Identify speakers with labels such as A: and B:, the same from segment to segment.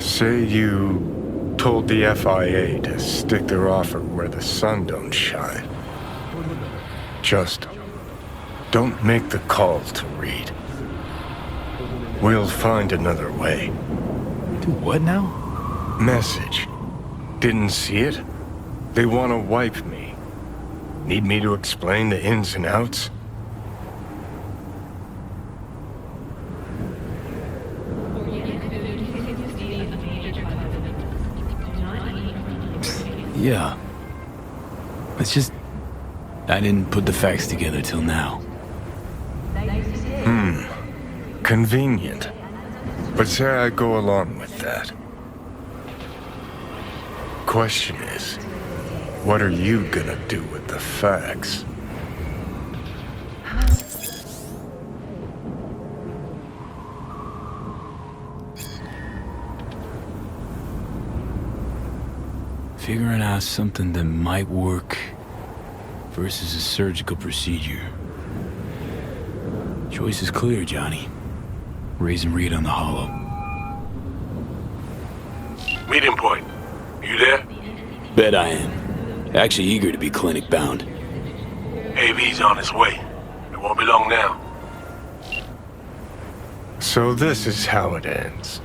A: Say you told the FIA to stick their offer where the sun don't shine. Just don't make the call to Reed. We'll find another way.
B: Do what now?
A: Message. Didn't see it? They want to wipe me. Need me to explain the ins and outs?
B: Yeah. It's just... I didn't put the facts together till now.
A: Convenient. But say I go along with that. Question is, what are you gonna do with the facts?
B: Figuring out something that might work versus a surgical procedure. Choice is clear, Johnny. Raise Reed on the hollow.
C: Meeting point. You there?
B: Bet I am. Actually eager to be clinic bound.
C: AV's on his way. It won't be long now.
A: So this is how it ends.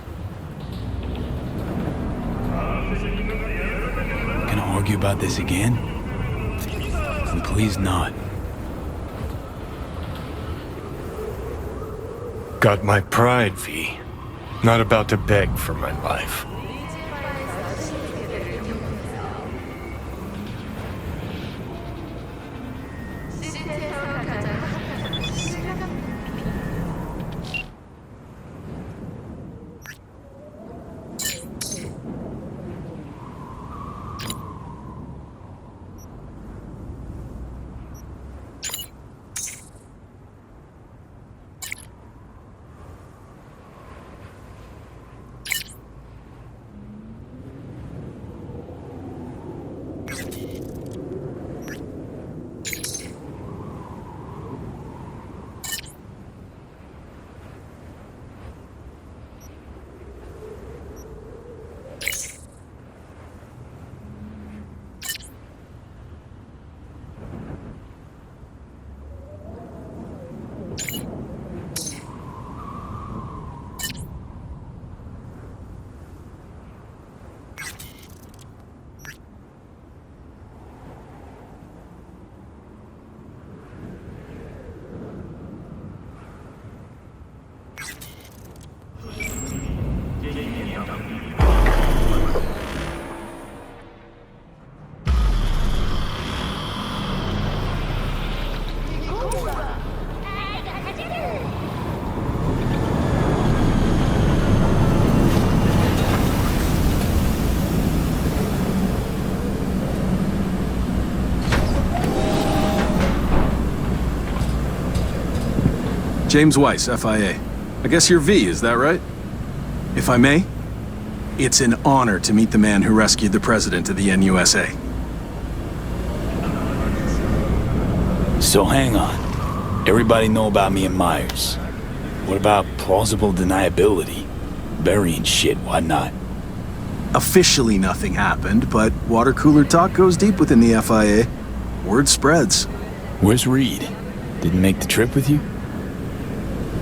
B: Gonna argue about this again? And please not.
A: Got my pride, V. Not about to beg for my life.
D: James Weiss, FIA. I guess you're V, is that right? If I may, it's an honor to meet the man who rescued the president of the NUSA.
B: So hang on. Everybody know about me and Myers. What about plausible deniability? Burying shit, why not?
D: Officially nothing happened, but water cooler talk goes deep within the FIA. Word spreads.
B: Where's Reed? Didn't make the trip with you?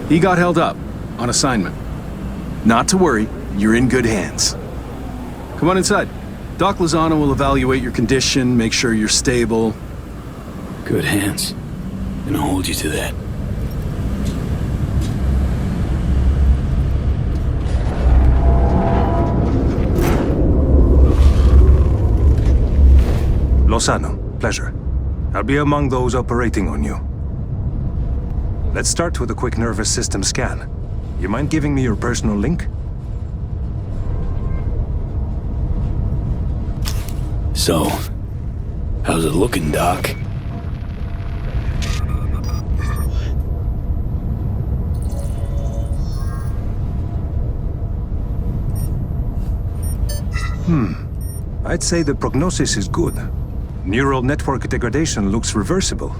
D: He got held up, on assignment. Not to worry, you're in good hands. Come on inside. Doc Lozano will evaluate your condition, make sure you're stable.
B: Good hands. Gonna hold you to that.
E: Lozano, pleasure. I'll be among those operating on you. Let's start with a quick nervous system scan. You mind giving me your personal link?
B: So, how's it looking, Doc?
E: I'd say the prognosis is good. Neural network degradation looks reversible.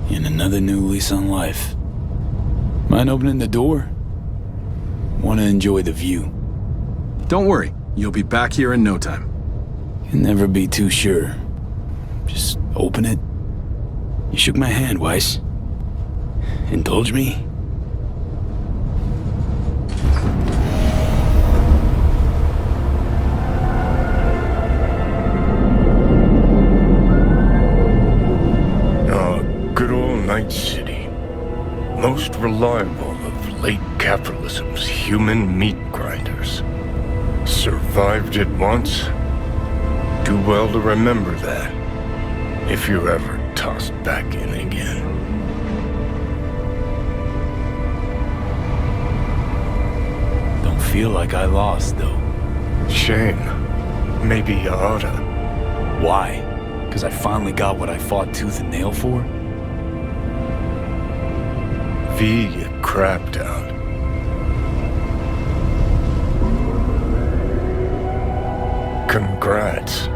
B: And another new lease on life. Mind opening the door? Want to enjoy the view.
D: Don't worry, you'll be back here in no time.
B: Can never be too sure. Just open it. You shook my hand, Weiss. Indulge me?
A: Good old Night City. Most reliable of late capitalism's human meat grinders. Survived it once. Do well to remember that, if you're ever tossed back in again.
B: Don't feel like I lost, though.
A: Shame. Maybe you oughta.
B: Why? Because I finally got what I fought tooth and nail for?
A: V, you crapped out. Congrats.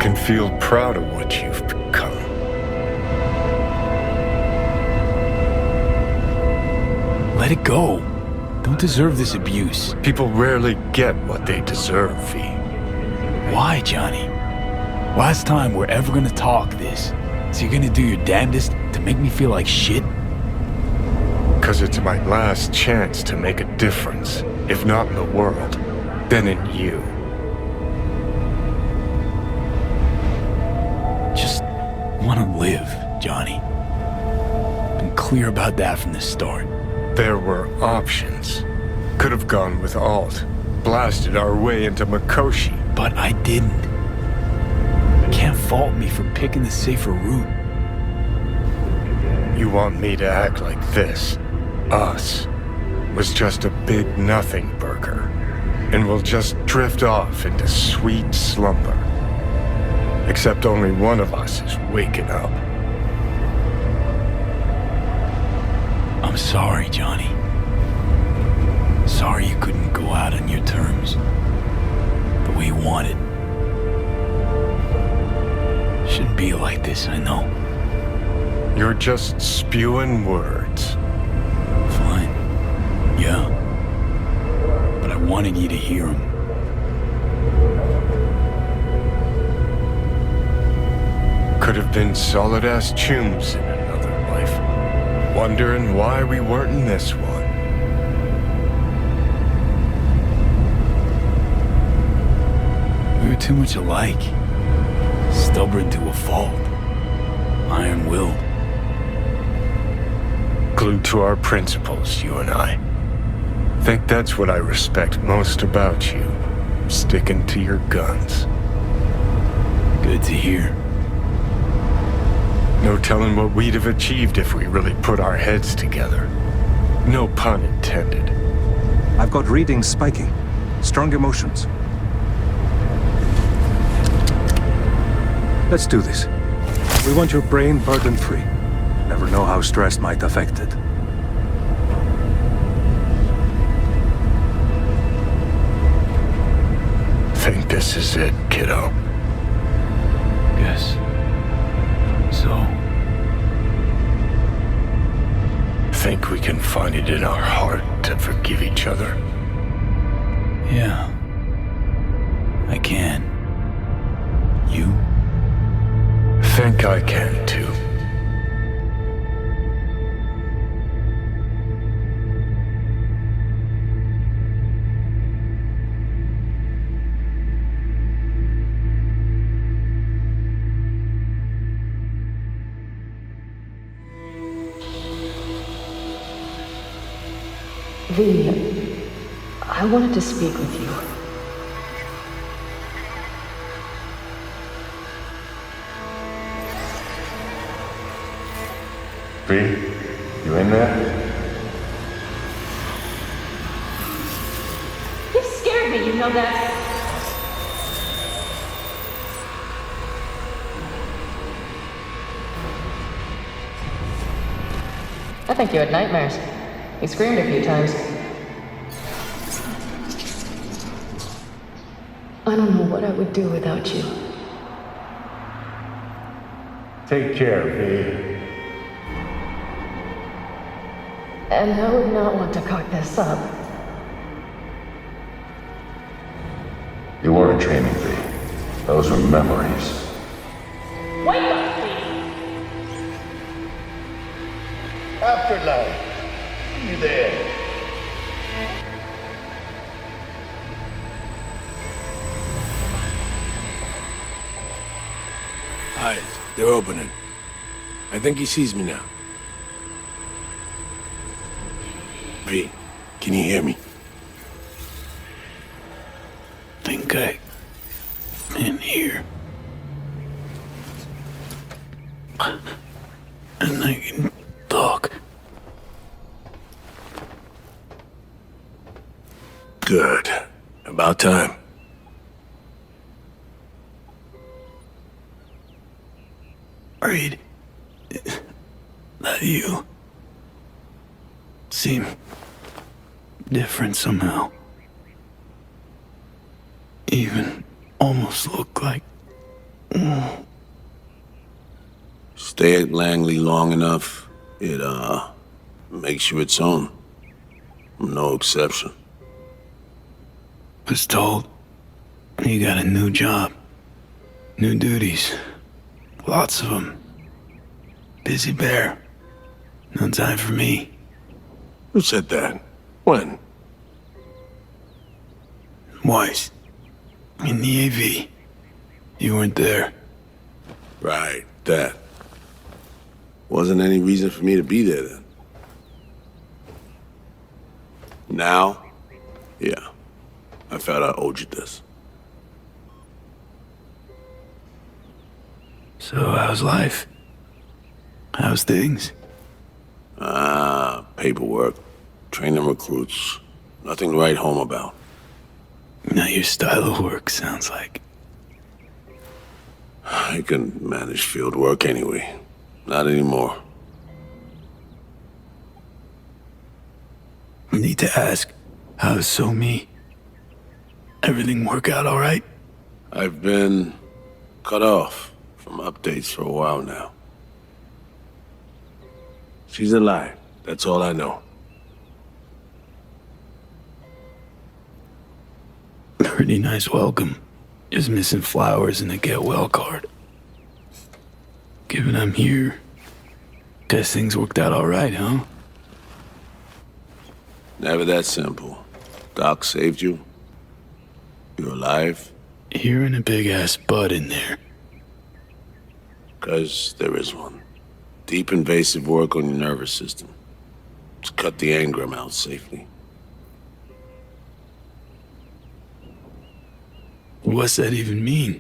A: Can feel proud of what you've become.
B: Let it go. Don't deserve this abuse.
A: People rarely get what they deserve, V.
B: Why, Johnny? Last time we're ever gonna talk this. So you're gonna do your damnedest to make me feel like shit?
A: 'Cause it's my last chance to make a difference. If not in the world, then in you.
B: Just wanna live, Johnny. Been clear about that from the start.
A: There were options. Could have gone with Alt. Blasted our way into Mikoshi.
B: But I didn't. Can't fault me for picking the safer route.
A: You want me to act like this? Us was just a big nothing burger, and we'll just drift off into sweet slumber. Except only one of us is waking up.
B: I'm sorry, Johnny. Sorry you couldn't go out on your terms. The way you wanted. Shouldn't be like this, I know.
A: You're just spewing words.
B: Fine. Yeah. But I wanted you to hear them.
A: Could have been solid-ass chums in another life. Wondering why we weren't in this one.
B: We were too much alike. Stubborn to a fault. Iron-willed.
A: Glued to our principles, you and I. Think that's what I respect most about you. Sticking to your guns.
B: Good to hear.
A: No telling what we'd have achieved if we really put our heads together. No pun intended.
E: I've got readings spiking. Strong emotions. Let's do this. We want your brain burden-free. Never know how stress might affect it.
A: Think this is it, kiddo.
B: Guess. So.
A: Think we can find it in our heart to forgive each other?
B: Yeah. I can. You?
A: Think I can too.
F: V, I wanted to speak with you.
A: V, you in there?
F: You scared me, you know that. I think you had nightmares. You screamed a few times. I don't know what I would do without you.
A: Take care, V.
F: And I would not want to cock this up.
G: You weren't dreaming, V. Those were memories.
H: Wake up, please.
I: Afterlife. You there?
C: Hi, they're opening. I think he sees me now. V, can you hear me?
B: Think I can hear. And I can talk.
C: Good. About time.
B: Reed, that you seem different somehow. Even almost look like...
C: Stay at Langley long enough, it, makes you its own. I'm no exception.
B: Was told you got a new job, new duties, lots of them. Busy bear. No time for me.
C: Who said that? When?
B: Weiss. In the AV. You weren't there.
C: Right, that. Wasn't any reason for me to be there then. Now? Yeah. I felt I owed you this.
B: So how's life? How's things?
C: Paperwork. Training recruits. Nothing to write home about.
B: Not your style of work, sounds like.
C: I can manage field work anyway. Not anymore.
B: Need to ask, how's So Me? Everything work out all right?
C: I've been cut off from updates for a while now. She's alive. That's all I know.
B: Pretty nice welcome. Just missing flowers and a get well card. Given I'm here, guess things worked out all right, huh?
C: Never that simple. Doc saved you. You're alive.
B: Hearing a big-ass bud in there.
C: 'Cause there is one. Deep invasive work on your nervous system. To cut the engram out safely.
B: What's that even mean?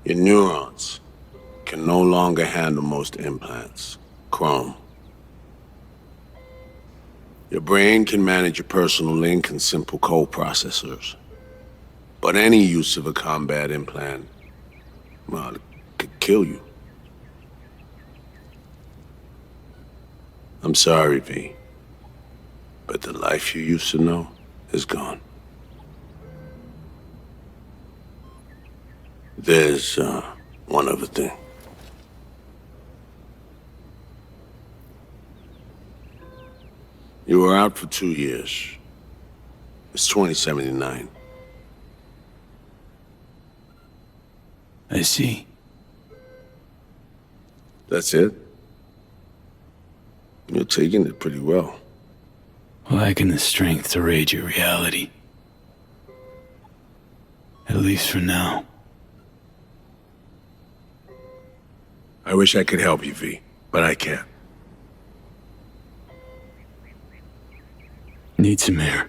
C: Your neurons can no longer handle most implants. Chrome. Your brain can manage your personal link and simple code processors. But any use of a combat implant, well, it could kill you. I'm sorry, V. But the life you used to know is gone. There's, one other thing. You were out for 2 years. It's 2079.
B: I see.
C: That's it? You're taking it pretty well.
B: Lacking the strength to raid your reality. At least for now.
C: I wish I could help you, V, but I can't.
B: Need some air.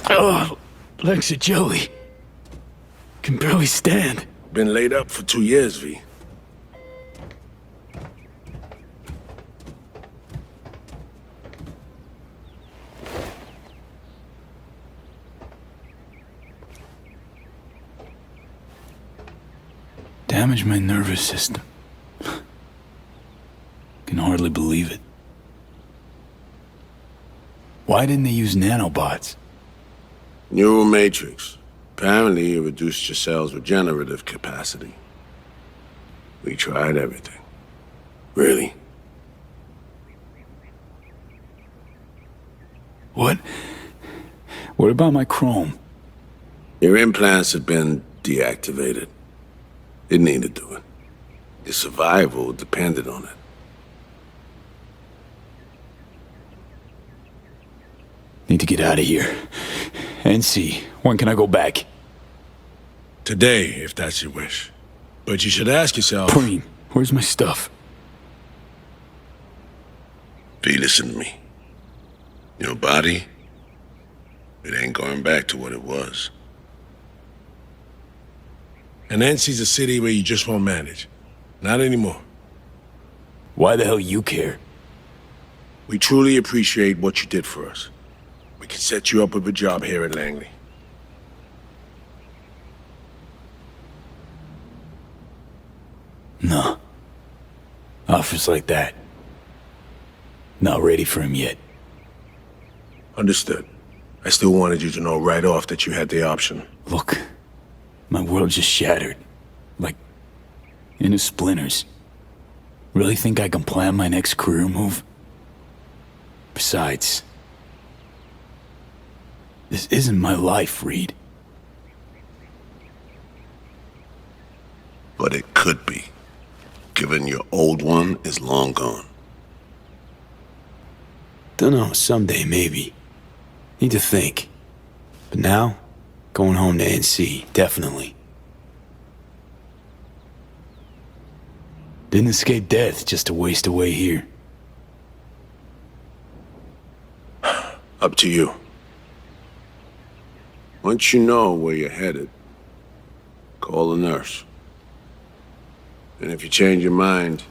B: Oh, legs are jelly. Can barely stand.
C: Been laid up for 2 years, V.
B: Damage my nervous system. Can hardly believe it. Why didn't they use nanobots?
C: Neural matrix. Apparently, it reduced your cell's regenerative capacity. We tried everything. Really?
B: What? What about my chrome?
C: Your implants have been deactivated. It needed doing. Your survival depended on it.
B: Need to get out of here. NC, when can I go back?
C: Today, if that's your wish. But you should ask yourself...
B: Preem, where's my stuff?
C: V, listen to me. Your body, it ain't going back to what it was. And NC's a city where you just won't manage. Not anymore.
B: Why the hell you care?
C: We truly appreciate what you did for us. We can set you up with a job here at Langley.
B: No. Offers like that. Not ready for him yet.
C: Understood. I still wanted you to know right off that you had the option.
B: Look, my world just shattered. Like, into splinters. Really think I can plan my next career move? Besides, this isn't my life, Reed.
C: But it could be, given your old one is long gone.
B: Dunno, someday maybe. Need to think. But now, going home to NC, definitely. Didn't escape death just to waste away here.
C: Up to you. Once you know where you're headed, call a nurse. And if you change your mind,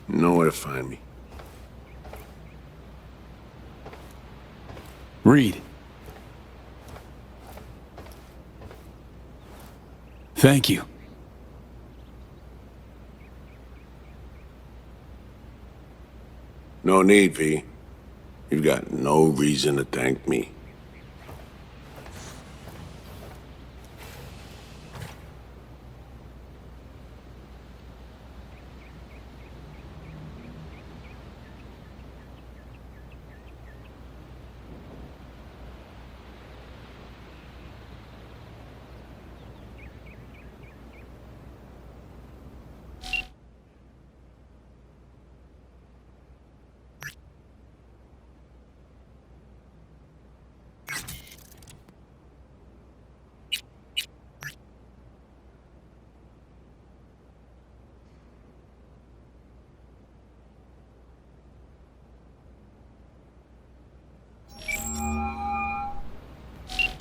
C: you know where to find me.
B: Reed. Thank you.
C: No need, V. You've got no reason to thank me.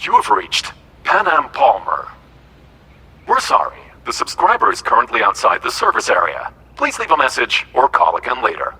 J: You have reached Pan Am Palmer. We're sorry. The subscriber is currently outside the service area. Please leave a message or call again later.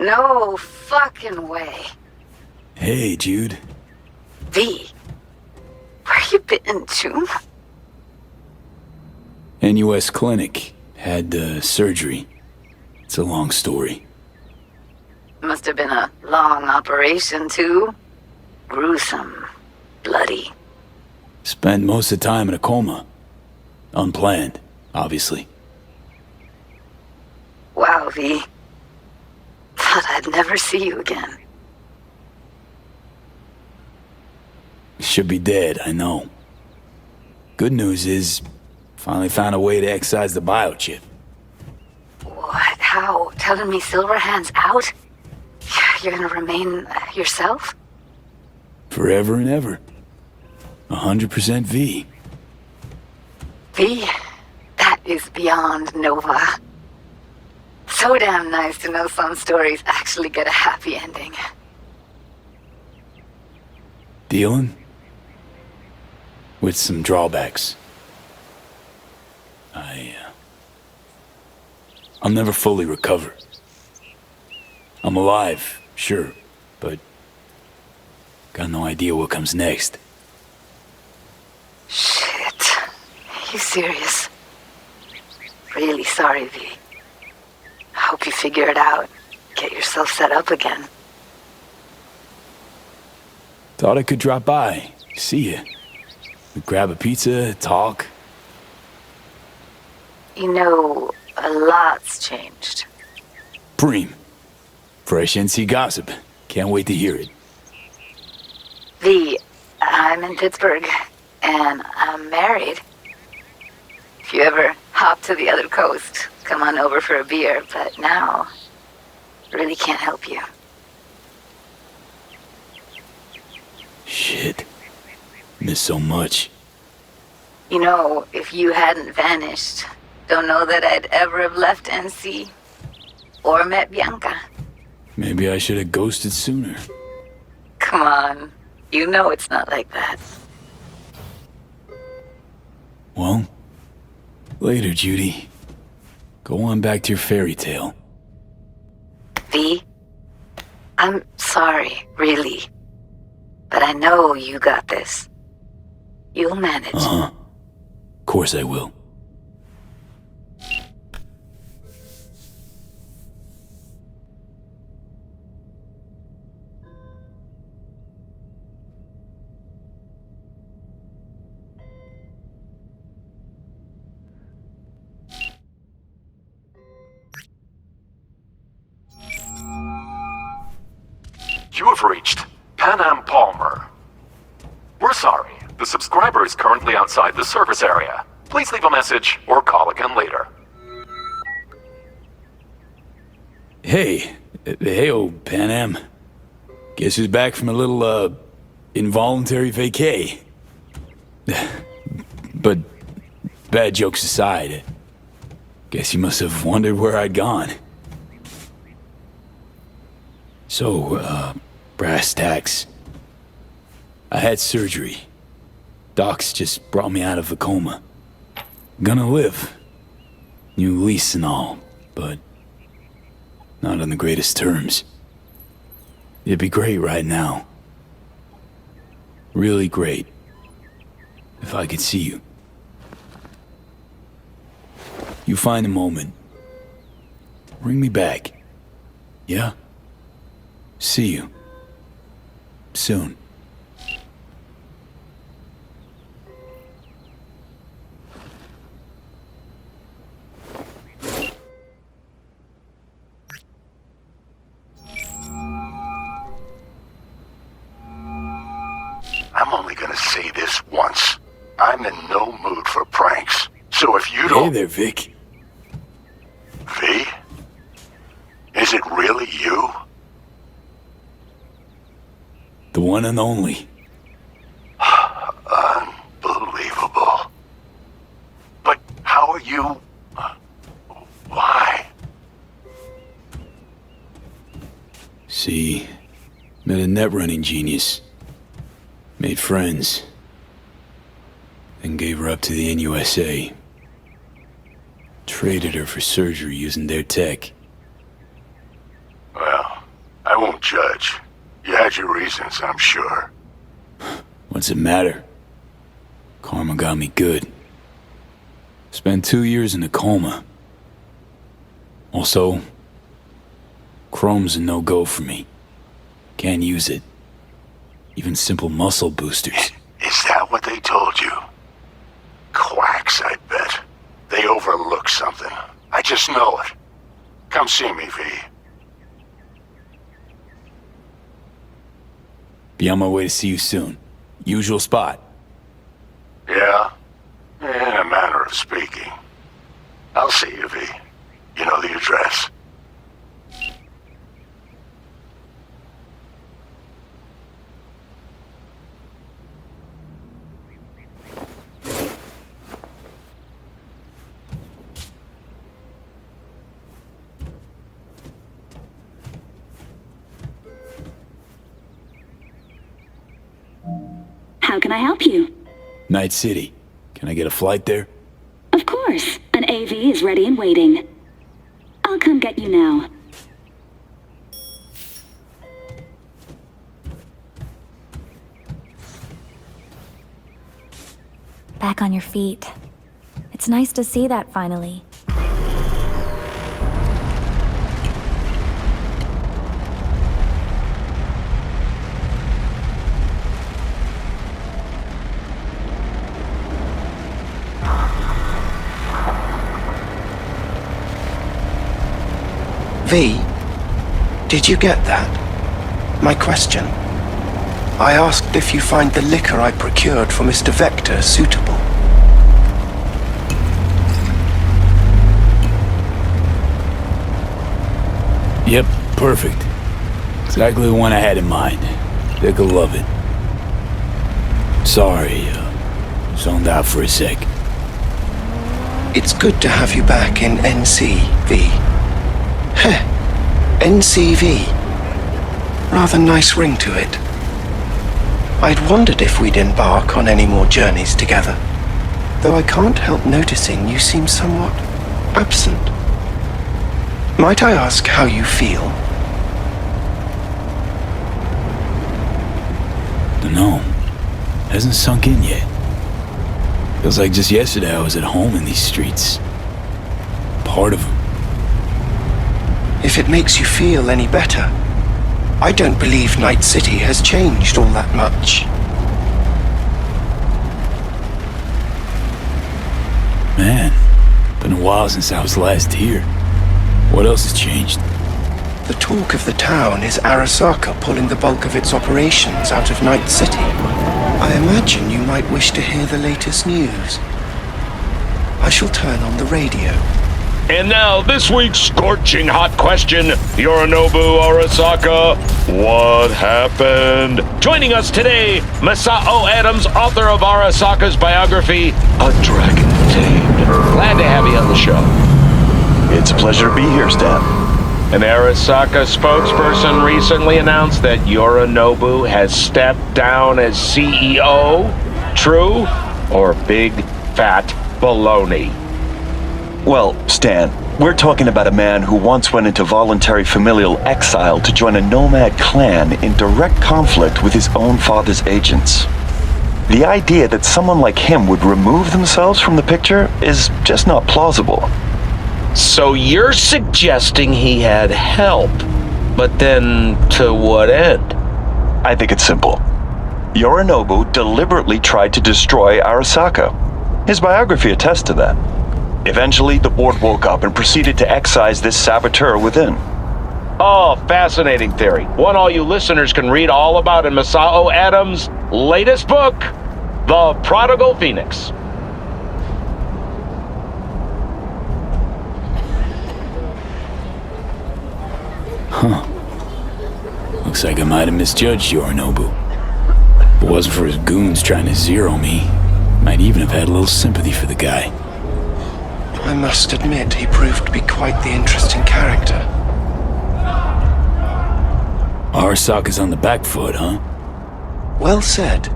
K: No fucking way.
B: Hey, Jude.
K: V, where you been, June?
B: NUS clinic. Had surgery. It's a long story.
K: Must have been a long operation, too. Gruesome. Bloody.
B: Spent most of the time in a coma. Unplanned, obviously.
K: Wow, V. Thought I'd never see you again.
B: Should be dead, I know. Good news is, finally found a way to excise the biochip.
K: What? How? Telling me Silverhand's out? You're gonna remain yourself?
B: Forever and ever. 100% V.
K: V? That is beyond Nova. So damn nice to know some stories actually get a happy ending.
B: Dealing with some drawbacks. I'll never fully recover. I'm alive, sure, but got no idea what comes next.
K: Shit. You serious? Really sorry, V. Hope you figure it out. Get yourself set up again.
B: Thought I could drop by, see you. We'd grab a pizza, talk.
K: You know, a lot's changed.
B: Preem. Fresh NC gossip. Can't wait to hear it.
K: V, I'm in Pittsburgh, and I'm married. If you ever hop to the other coast, come on over for a beer, but now, really can't help you.
B: Shit. Miss so much.
K: You know, if you hadn't vanished, don't know that I'd ever have left NC or met Bianca.
B: Maybe I should have ghosted sooner.
K: Come on, you know it's not like that.
B: Well, later, Judy. Go on back to your fairy tale.
K: V, I'm sorry, really. But I know you got this. You'll manage.
B: Uh-huh. Of course I will.
J: You have reached Pan Am Palmer. We're sorry. The subscriber is currently outside the service area. Please leave a message or call again later.
B: Hey. Hey-oh, Pan Am. Guess who's back from a little, involuntary vacay? But, bad jokes aside, guess you must have wondered where I'd gone. So, brass tacks. I had surgery. Docs just brought me out of the coma. Gonna live. New lease and all, but not on the greatest terms. It'd be great right now. Really great. If I could see you. You find a moment. Bring me back. Yeah? See you. Soon.
I: I'm only gonna say this once. I'm in no mood for pranks. So if you don't...
B: Hey there, Vic.
I: V? Is it really you?
B: The one and only.
I: Unbelievable. But how are you... Why?
B: See, met a net-running genius. Made friends. Then gave her up to the NUSA. Traded her for surgery using their tech.
I: Well, I won't judge. You had your reasons, I'm sure.
B: What's it matter? Karma got me good. Spent 2 years in a coma. Also, chrome's a no-go for me. Can't use it. Even simple muscle boosters.
I: Is that what they told you? Quacks, I bet. They overlook something. I just know it. Come see me, V.
B: Be on my way to see you soon. Usual spot.
I: Yeah? In a manner of speaking. I'll see you, V. You know the address.
L: How can I help you?
B: Night City. Can I get a flight there?
L: Of course. An AV is ready and waiting. I'll come get you now.
M: Back on your feet. It's nice to see that finally.
N: V, did you get that? My question? I asked if you find the liquor I procured for Mr. Vector suitable.
B: Yep, perfect. Exactly the one I had in mind. They'll love it. Sorry, zoned out for a sec.
N: It's good to have you back in NC, V. Heh, NCV. Rather nice ring to it. I'd wondered if we'd embark on any more journeys together, though I can't help noticing you seem somewhat absent. Might I ask how you feel?
B: Dunno. Hasn't sunk in yet. Feels like just yesterday I was at home in these streets. Part of them.
N: If it makes you feel any better, I don't believe Night City has changed all that much.
B: Man, been a while since I was last here. What else has changed?
N: The talk of the town is Arasaka pulling the bulk of its operations out of Night City. I imagine you might wish to hear the latest news. I shall turn on the radio.
O: And now, this week's scorching hot question, Yorinobu Arasaka, what happened? Joining us today, Masao Adams, author of Arasaka's biography, A Dragon Tamed. Glad to have you on the show.
P: It's a pleasure to be here, Stan.
O: An Arasaka spokesperson recently announced that Yorinobu has stepped down as CEO. True or big fat baloney?
P: Well, Stan, we're talking about a man who once went into voluntary familial exile to join a nomad clan in direct conflict with his own father's agents. The idea that someone like him would remove themselves from the picture is just not plausible.
O: So you're suggesting he had help, but then to what end?
P: I think it's simple. Yorinobu deliberately tried to destroy Arasaka. His biography attests to that. Eventually, the board woke up and proceeded to excise this saboteur within.
O: Oh, fascinating theory. One all you listeners can read all about in Masao Adams' latest book, The Prodigal Phoenix.
B: Huh. Looks like I might have misjudged Yorinobu. If it wasn't for his goons trying to zero me, might even have had a little sympathy for the guy.
N: I must admit, he proved to be quite the interesting character.
B: Arasaka's on the back foot, huh?
N: Well said.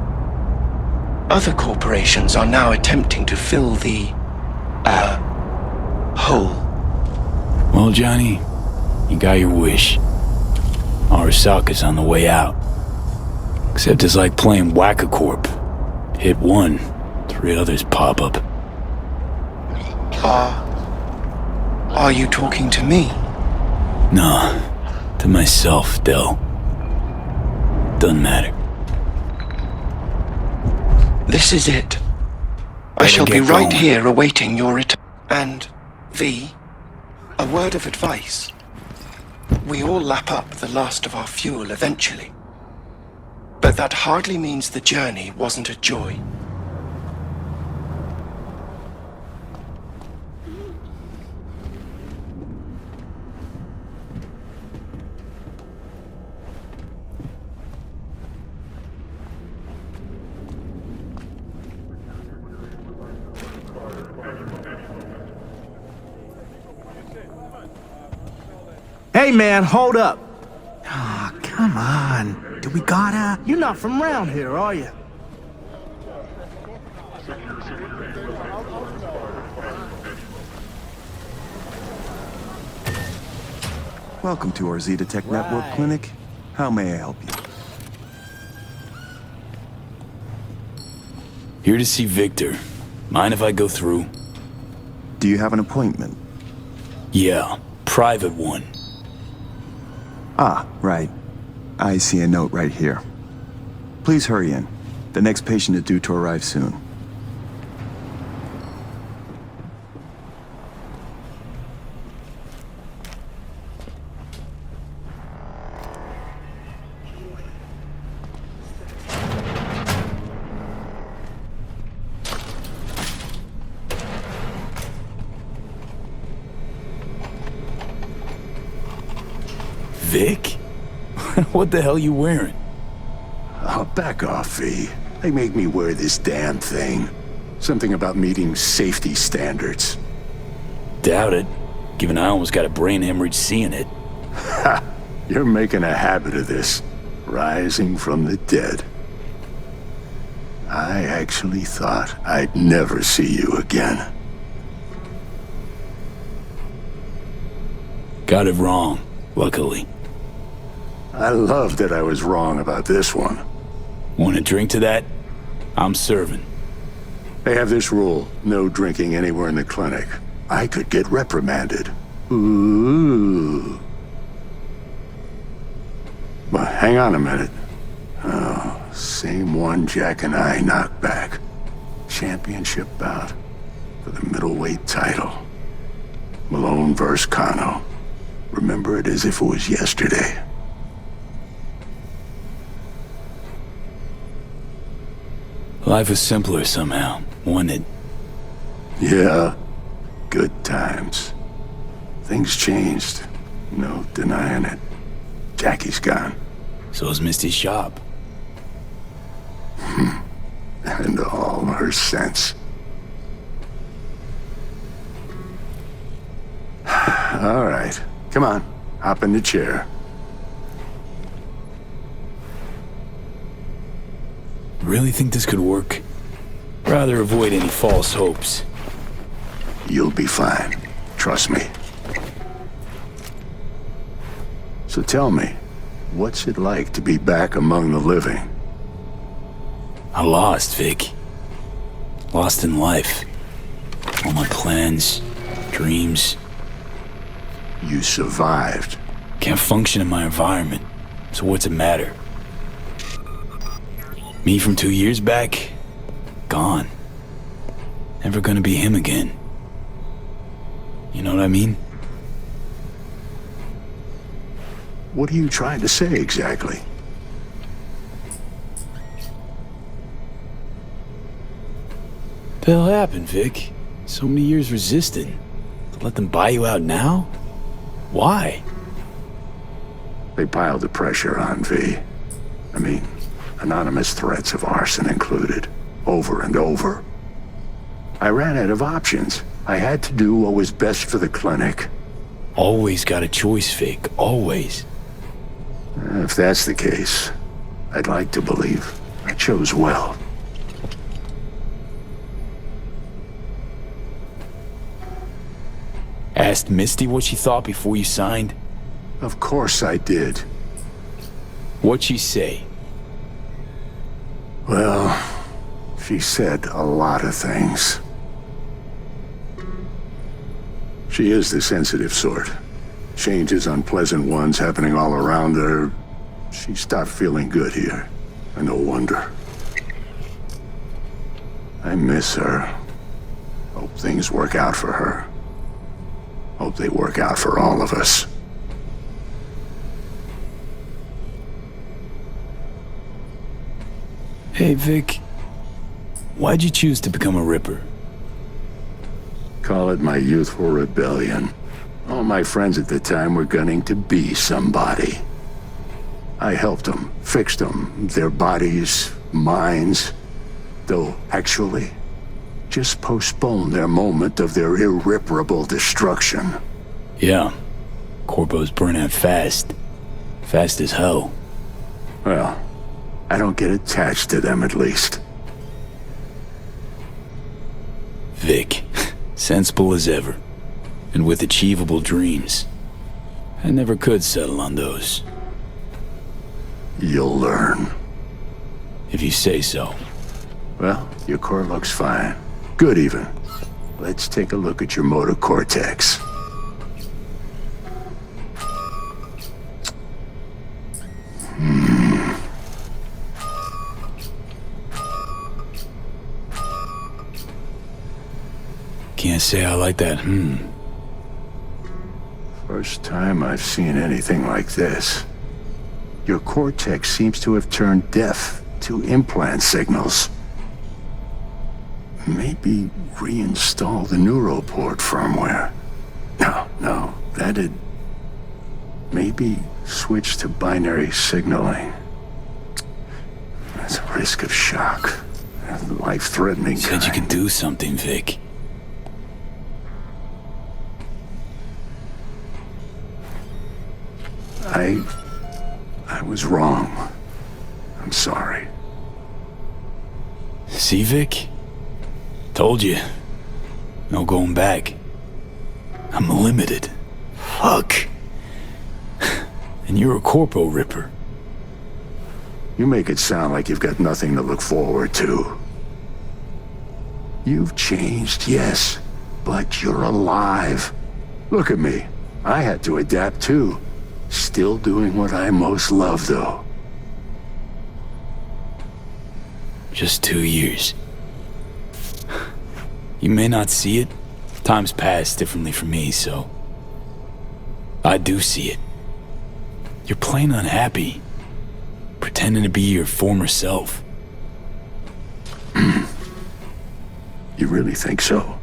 N: Other corporations are now attempting to fill the, hole.
B: Well, Johnny, you got your wish. Arasaka's on the way out. Except it's like playing Whack-A-Corp. Hit one, 3 others pop up.
N: Are you talking to me?
B: Nah, to myself, Del. Doesn't matter.
N: This is it. I shall be right here awaiting your return. And, V, a word of advice. We all lap up the last of our fuel eventually. But that hardly means the journey wasn't a joy.
Q: Hey man, hold up. Ah, oh, come on. Do we gotta? You're not from around here, are you?
R: Welcome to our Zeta Tech Network Clinic. How may I help you?
B: Here to see Victor. Mind if I go through?
R: Do you have an appointment?
B: Yeah, private one.
R: Ah, right. I see a note right here. Please hurry in. The next patient is due to arrive soon.
B: Vic? What the hell you wearing?
I: Oh, back off, V. They make me wear this damn thing. Something about meeting safety standards.
B: Doubt it, given I almost got a brain hemorrhage seeing it.
I: Ha! You're making a habit of this. Rising from the dead. I actually thought I'd never see you again.
B: Got it wrong, luckily.
I: I love that I was wrong about this one.
B: Want a drink to that? I'm serving.
I: They have this rule, no drinking anywhere in the clinic. I could get reprimanded. Ooh. But hang on a minute. Oh, same one Jack and I knocked back. Championship bout for the middleweight title. Malone vs. Kano. Remember it as if it was yesterday.
B: Life was simpler somehow, wasn't it?
I: Yeah, good times. Things changed. No denying it. Jackie's gone.
B: So's Misty's shop.
I: And all her sense. All right, come on, hop in the chair.
B: Really think this could work? Rather avoid any false hopes.
I: You'll be fine. Trust me. So tell me, what's it like to be back among the living?
B: I lost, Vic. Lost in life. All my plans, dreams.
I: You survived.
B: Can't function in my environment, so what's it matter? Me from 2 years back? Gone. Never gonna be him again. You know what I mean?
I: What are you trying to say exactly?
B: The hell happened, Vic? So many years resisting. To let them buy you out now? Why?
I: They piled the pressure on, V. I mean, anonymous threats of arson included, over and over. I ran out of options. I had to do what was best for the clinic.
B: Always got a choice, Vic. Always.
I: If that's the case, I'd like to believe I chose well.
B: Asked Misty what she thought before you signed?
I: Of course I did.
B: What'd she say?
I: Well, she said a lot of things. She is the sensitive sort. Changes, unpleasant ones happening all around her. She stopped feeling good here. And no wonder. I miss her. Hope things work out for her. Hope they work out for all of us.
B: Hey, Vic. Why'd you choose to become a Ripper?
I: Call it my youthful rebellion. All my friends at the time were gunning to be somebody. I helped them, fixed them, their bodies, minds, though actually just postponed their moment of their irreparable destruction.
B: Yeah. Corpos burn out fast. Fast as hell.
I: Well, I don't get attached to them at least.
B: Vic, sensible as ever, and with achievable dreams. I never could settle on those.
I: You'll learn.
B: If you say so.
I: Well, your core looks fine. Good even. Let's take a look at your motor cortex.
B: Can't say I like that,
I: First time I've seen anything like this. Your cortex seems to have turned deaf to implant signals. Maybe reinstall the neuroport firmware. No, that'd... Maybe switch to binary signaling. That's a risk of shock. Life-threatening kind.
B: Said you could do something, Vic.
I: I was wrong. I'm sorry.
B: See, Vic? Told you. No going back. I'm limited. Fuck. And you're a corpo Ripper.
I: You make it sound like you've got nothing to look forward to. You've changed, yes, but you're alive. Look at me. I had to adapt too. Still doing what I most love, though.
B: Just 2 years. You may not see it. Times pass differently for me, so... I do see it. You're plain unhappy. Pretending to be your former self.
I: You really think so?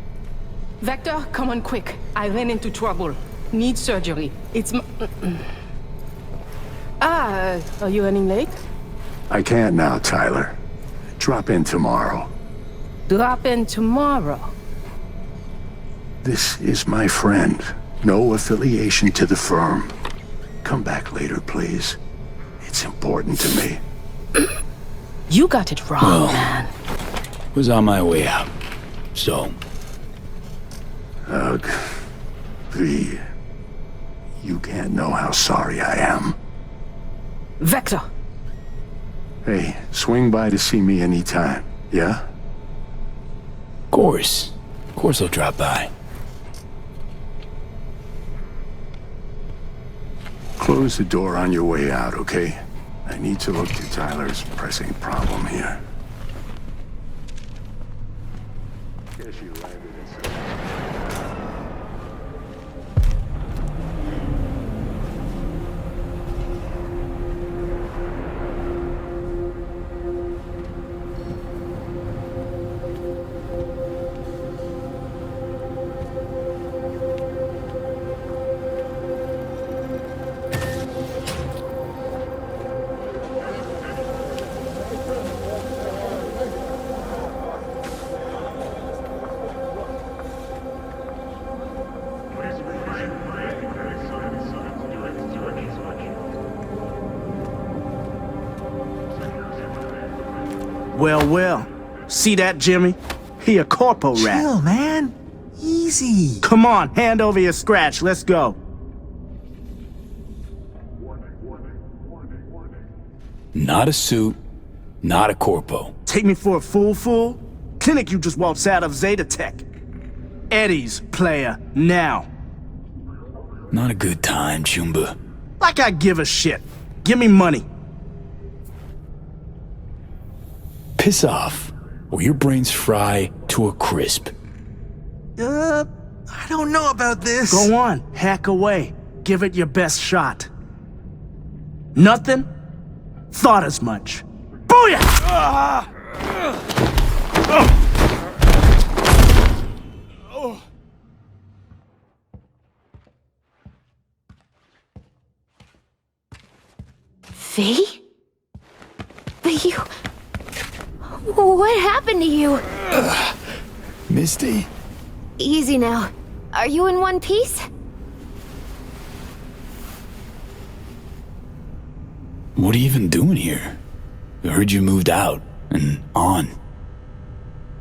H: Vector, come on quick. I ran into trouble. Need surgery. It's are you running late?
I: I can't now, Tyler. Drop in tomorrow.
H: Drop in tomorrow.
I: This is my friend. No affiliation to the firm. Come back later, please. It's important to me.
H: You got it wrong, man.
B: Was on my way out, so...
I: Ugh. V. You can't know how sorry I am.
H: Vector!
I: Hey, swing by to see me anytime, yeah?
B: Of course I'll drop by.
I: Close the door on your way out, okay? I need to look to Tyler's pressing problem here. Guess you landed it.
Q: Well. See that, Jimmy? He a corpo rat. Chill, man. Easy. Come on, hand over your scratch. Let's go.
B: Not a suit, not a corpo.
Q: Take me for a fool? Clinic you just waltzed out of Zeta Tech. Eddie's, player, now.
B: Not a good time, Chumba.
Q: Like I give a shit. Give me money.
B: Piss off, or your brains fry to a crisp.
Q: I don't know about this. Go on, hack away. Give it your best shot. Nothing? Thought as much. Booyah!
S: V? But you... What happened to you?
B: Misty?
S: Easy now. Are you in one piece?
B: What are you even doing here? I heard you moved out and on.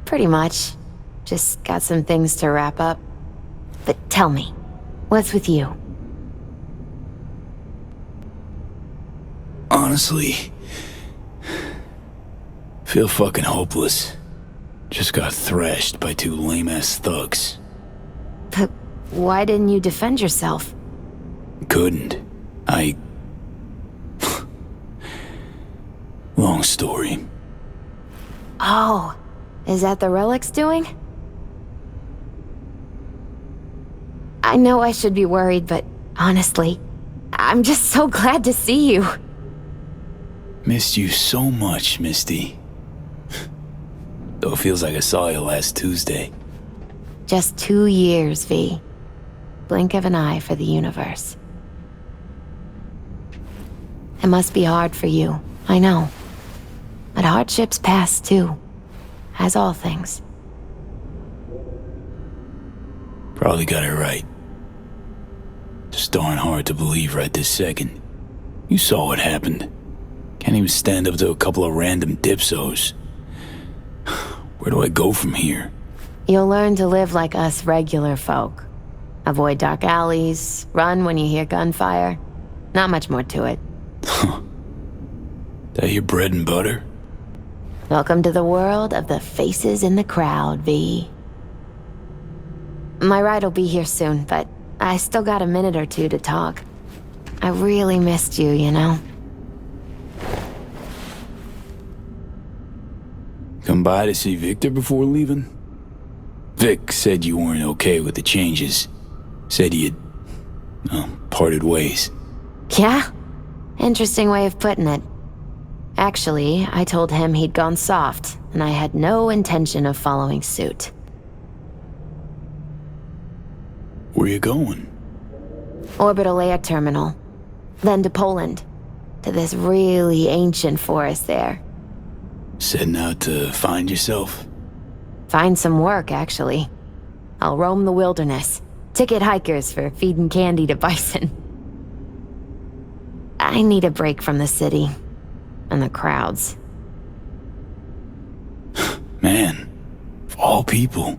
S: Pretty much. Just got some things to wrap up. But tell me, what's with you?
B: Honestly, feel fucking hopeless. Just got thrashed by two lame-ass thugs.
S: But why didn't you defend yourself?
B: Couldn't. Long story.
S: Oh, is that the Relic's doing? I know I should be worried, but honestly, I'm just so glad to see you.
B: Missed you so much, Misty. Though it feels like I saw you last Tuesday.
S: Just 2 years, V. Blink of an eye for the universe. It must be hard for you, I know. But hardships pass too, as all things.
B: Probably got it right. Just darn hard to believe right this second. You saw what happened. Can't even stand up to a couple of random dipsos. Where do I go from here?
S: You'll learn to live like us regular folk. Avoid dark alleys, run when you hear gunfire. Not much more to it.
B: That your bread and butter?
S: Welcome to the world of the faces in the crowd, V. My ride will be here soon, but I still got a minute or two to talk. I really missed you, you know?
B: Come by to see Victor before leaving? Vic said you weren't okay with the changes. Said you'd, parted ways.
S: Yeah? Interesting way of putting it. Actually, I told him he'd gone soft, and I had no intention of following suit.
B: Where you going?
S: Orbital air terminal. Then to Poland. To this really ancient forest there.
B: Setting out to find yourself?
S: Find some work, actually. I'll roam the wilderness. Ticket hikers for feeding candy to bison. I need a break from the city. And the crowds.
B: Man, of all people.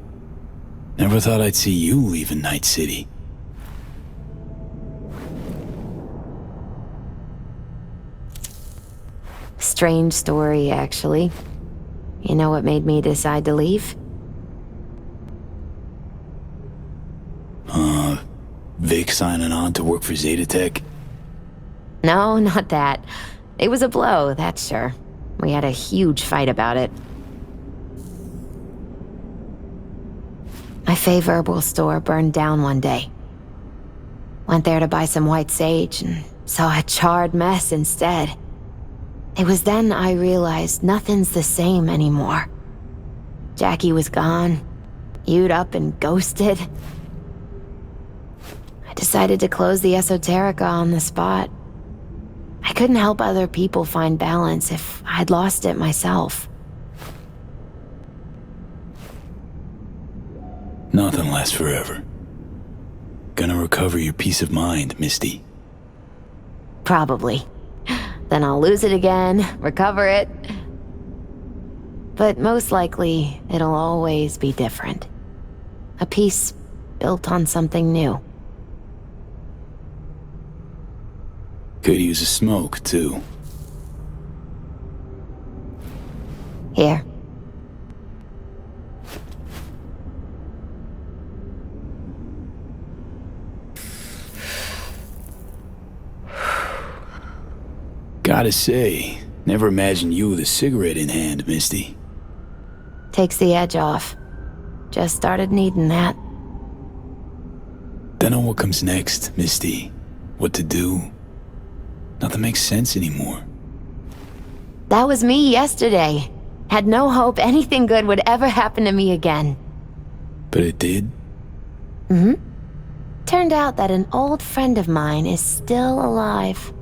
B: Never thought I'd see you leaving Night City.
S: Strange story, actually. You know what made me decide to leave?
B: Vic signing on to work for Zeta Tech?
S: No, not that. It was a blow, that's sure. We had a huge fight about it. My favorite herbal store burned down one day. Went there to buy some white sage and saw a charred mess instead. It was then I realized nothing's the same anymore. Jackie was gone, you'd up and ghosted. I decided to close the esoterica on the spot. I couldn't help other people find balance if I'd lost it myself.
B: Nothing lasts forever. Gonna recover your peace of mind, Misty.
S: Probably. Then I'll lose it again, recover it. But most likely, it'll always be different. A piece built on something new.
B: Could use a smoke, too.
S: Here.
B: Gotta say, never imagined you with a cigarette in hand, Misty.
S: Takes the edge off. Just started needing that.
B: Dunno what comes next, Misty. What to do. Nothing makes sense anymore.
S: That was me yesterday. Had no hope anything good would ever happen to me again.
B: But it did?
S: Mm-hmm. Turned out that an old friend of mine is still alive.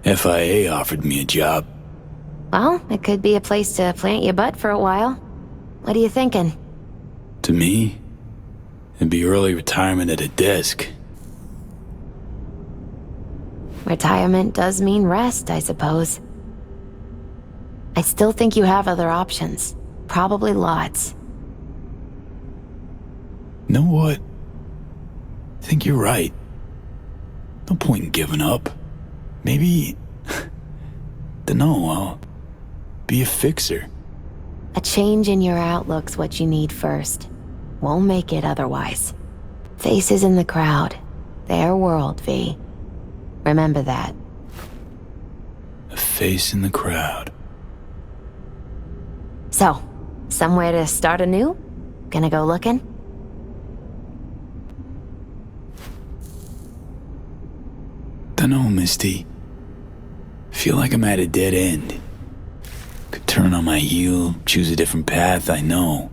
B: FIA offered me a job.
S: Well, it could be a place to plant your butt for a while. What are you thinking?
B: To me, it'd be early retirement at a desk.
S: Retirement does mean rest, I suppose. I still think you have other options. Probably lots.
B: Know what? I think you're right. No point in giving up. Maybe... dunno, I'll be a fixer.
S: A change in your outlook's what you need first. Won't make it otherwise. Faces in the crowd. Their world, V. Remember that.
B: A face in the crowd.
S: So, somewhere to start anew? Gonna go looking?
B: Dunno, Misty. Feel like I'm at a dead end. Could turn on my heel, choose a different path, I know.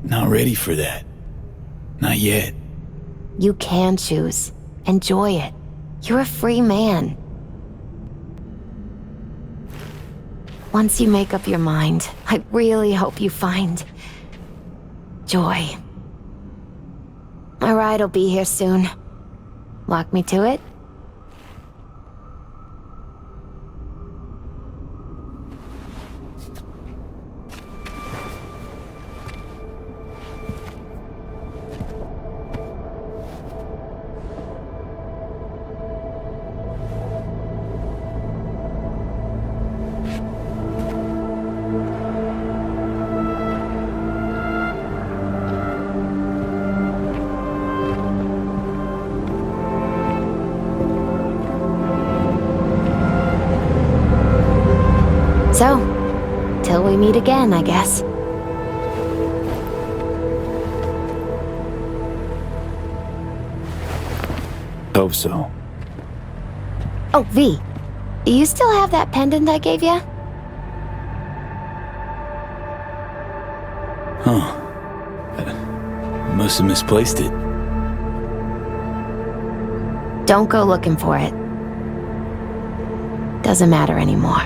B: Not ready for that. Not yet.
S: You can choose. Enjoy it. You're a free man. Once you make up your mind, I really hope you find... joy. My ride will be here soon. Walk me to it? So, till we meet again, I guess.
B: Hope so.
S: Oh, V. Do you still have that pendant I gave you?
B: Huh. Must have misplaced it.
S: Don't go looking for it. Doesn't matter anymore.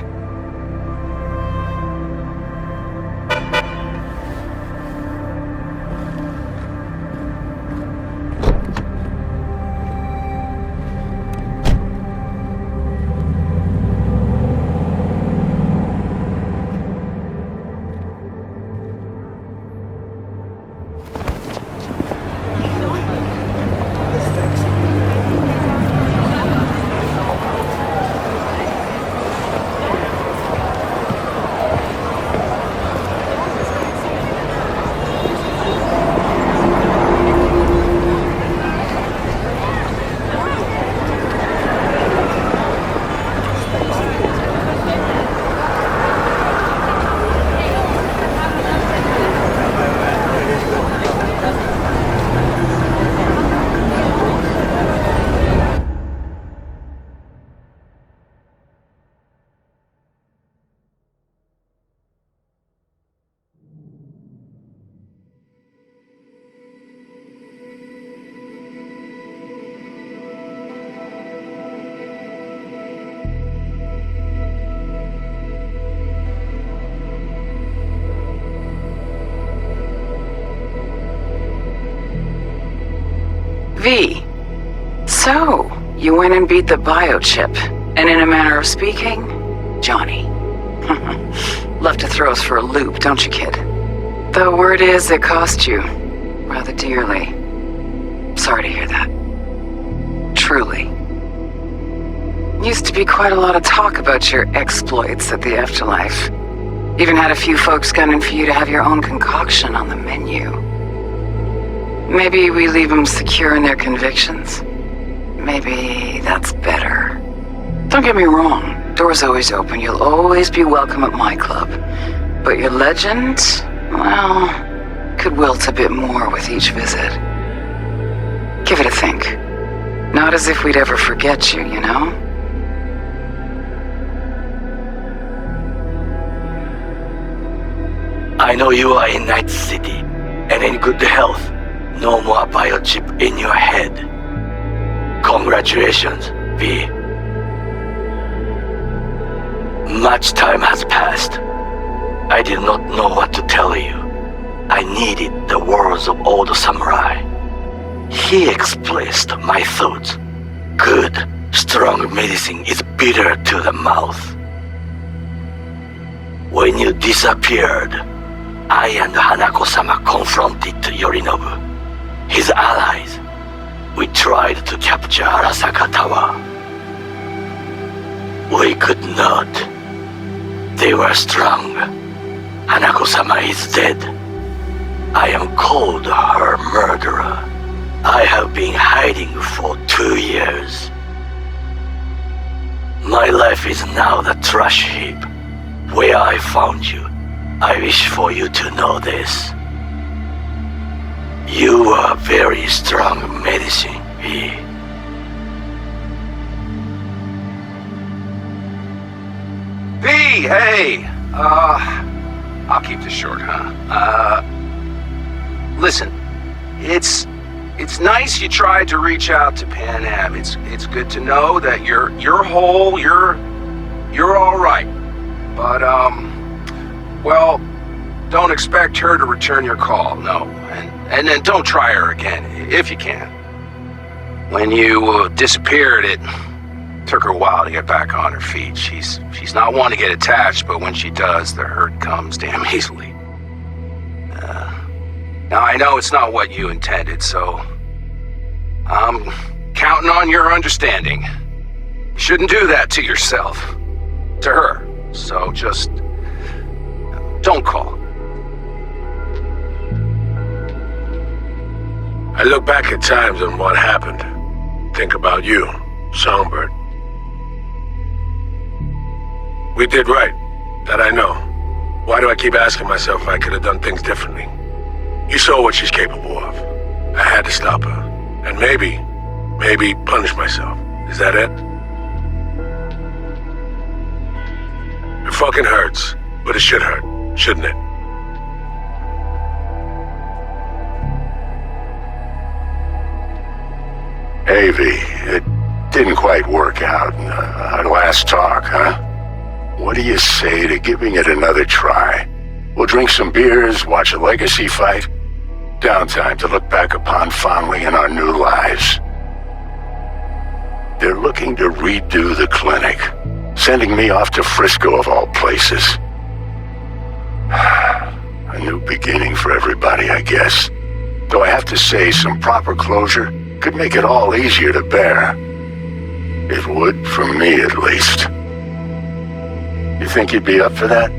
T: V. So, you went and beat the biochip, and in a manner of speaking, Johnny. Love to throw us for a loop, don't you, kid? The word is it cost you rather dearly. Sorry to hear that. truly. Used to be quite a lot of talk about your exploits at the afterlife. Even had a few folks gunning for you to have your own concoction on the menu. Maybe we leave them secure in their convictions. Maybe that's better. Don't get me wrong, door's always open. You'll always be welcome at my club. But your legend, well, could wilt a bit more with each visit. Give it a think. Not as if we'd ever forget you, you know?
U: I know you are in Night City, and in good health. No more biochip in your head. Congratulations, V. Much time has passed. I did not know what to tell you. I needed the words of old samurai. He expressed my thoughts. Good, strong medicine is bitter to the mouth. When you disappeared, I and Hanako-sama confronted Yorinobu, his allies. We tried to capture Arasaka Tower. We could not. They were strong. Hanako-sama is dead. I am called her murderer. I have been hiding for 2 years. My life is now the trash heap where I found you. I wish for you to know this. You are very strong medicine, V.
V: V, hey! I'll keep this short, huh? Listen, it's nice you tried to reach out to Pan Am. It's good to know that you're whole, you're all right. But well, don't expect her to return your call, no. And then don't try her again, if you can. When you disappeared, it took her a while to get back on her feet. She's not one to get attached, but when she does, the hurt comes damn easily. Now I know it's not what you intended, so I'm counting on your understanding. You shouldn't do that to yourself, to her. So just don't call.
C: I look back at times on what happened. Think about you, Songbird. We did right. That I know. Why do I keep asking myself if I could have done things differently? You saw what she's capable of. I had to stop her. And maybe punish myself. Is that it? It fucking hurts, but it should hurt, shouldn't it?
I: Hey, V, it didn't quite work out. Our last talk, huh? What do you say to giving it another try? We'll drink some beers, watch a legacy fight. Downtime to look back upon fondly in our new lives. They're looking to redo the clinic, sending me off to Frisco of all places. A new beginning for everybody, I guess. Though I have to say, some proper closure could make it all easier to bear. It would, for me at least. You think you'd be up for that?